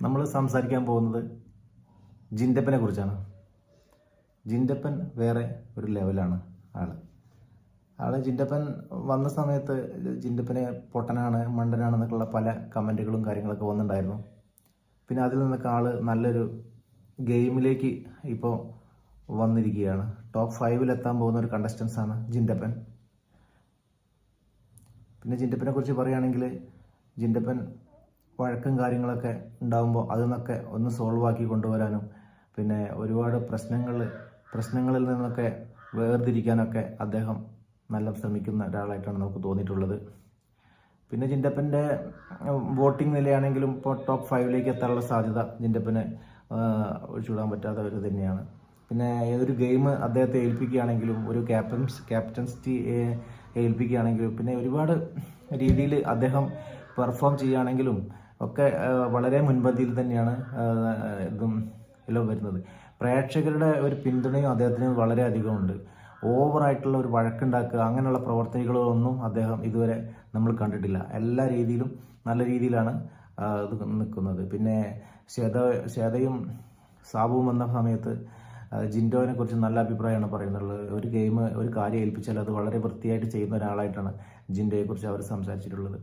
നമ്മൾ സംസാരിക്കാൻ പോകുന്നത് ജിൻഡപ്പനെ കുറിച്ചാണ്. ജിൻഡപ്പൻ വേറെ ഒരു ലെവലാണ് ജിൻഡപ്പൻ വന്ന സമയത്ത് ജിൻഡപ്പനെ പൊട്ടനാണ്, മണ്ടനാണെന്നൊക്കെയുള്ള പല കമൻറ്റുകളും കാര്യങ്ങളൊക്കെ വന്നിട്ടുണ്ടായിരുന്നു. പിന്നെ അതിൽ നിന്നൊക്കെ നല്ലൊരു ഗെയിമിലേക്ക് ഇപ്പോൾ വന്നിരിക്കുകയാണ്. ടോപ്പ് 5 എത്താൻ പോകുന്ന ഒരു കണ്ടസ്റ്റൻസാണ് ജിൻഡപ്പൻ. പിന്നെ ജിൻഡപ്പനെ കുറിച്ച് പറയുകയാണെങ്കിൽ, ജിൻഡപ്പൻ വഴക്കും കാര്യങ്ങളൊക്കെ ഉണ്ടാകുമ്പോൾ അതിൽ ഒന്ന് സോൾവ് ആക്കി കൊണ്ടുവരാനും പിന്നെ ഒരുപാട് പ്രശ്നങ്ങളിൽ നിന്നൊക്കെ വേർതിരിക്കാനൊക്കെ അദ്ദേഹം നല്ല ശ്രമിക്കുന്ന ഒരാളായിട്ടാണ് നമുക്ക് തോന്നിയിട്ടുള്ളത്. പിന്നെ ജിൻഡപ്പൻ്റെ വോട്ടിംഗ് നിലയാണെങ്കിലും ഇപ്പോൾ ടോപ്പ് 5 എത്താനുള്ള സാധ്യത ജിൻഡപ്പന് ഒഴിച്ചുവിടാൻ പറ്റാത്ത ഒരു തന്നെയാണ്. പിന്നെ ഏതൊരു ഗെയിം അദ്ദേഹത്തെ ഏൽപ്പിക്കുകയാണെങ്കിലും, ഒരു ക്യാപ്റ്റൻസി ഏൽപ്പിക്കുകയാണെങ്കിലും, പിന്നെ ഒരുപാട് രീതിയിൽ അദ്ദേഹം പെർഫോം ചെയ്യുകയാണെങ്കിലും ഒക്കെ വളരെ മുൻപന്തിയിൽ തന്നെയാണ് എല്ലാം വരുന്നത്. പ്രേക്ഷകരുടെ ഒരു പിന്തുണയും അദ്ദേഹത്തിന് വളരെ അധികമുണ്ട്. ഓവറായിട്ടുള്ള ഒരു വഴക്കുണ്ടാക്കുക അങ്ങനെയുള്ള പ്രവർത്തനങ്ങളൊന്നും അദ്ദേഹം ഇതുവരെ നമ്മൾ കണ്ടിട്ടില്ല. എല്ലാ രീതിയിലും നല്ല രീതിയിലാണ് ഇത് നിൽക്കുന്നത്. പിന്നെ ശ്വേതയും സാബുവും വന്ന സമയത്ത് ജിൻഡോനെ കുറിച്ച് നല്ല അഭിപ്രായമാണ് പറയുന്നുള്ളത്. ഒരു കാര്യം ഏൽപ്പിച്ചാൽ അത് വളരെ വൃത്തിയായിട്ട് ചെയ്യുന്ന ഒരാളായിട്ടാണ് ജിൻഡോയെ കുറിച്ച് അവർ സംസാരിച്ചിട്ടുള്ളത്.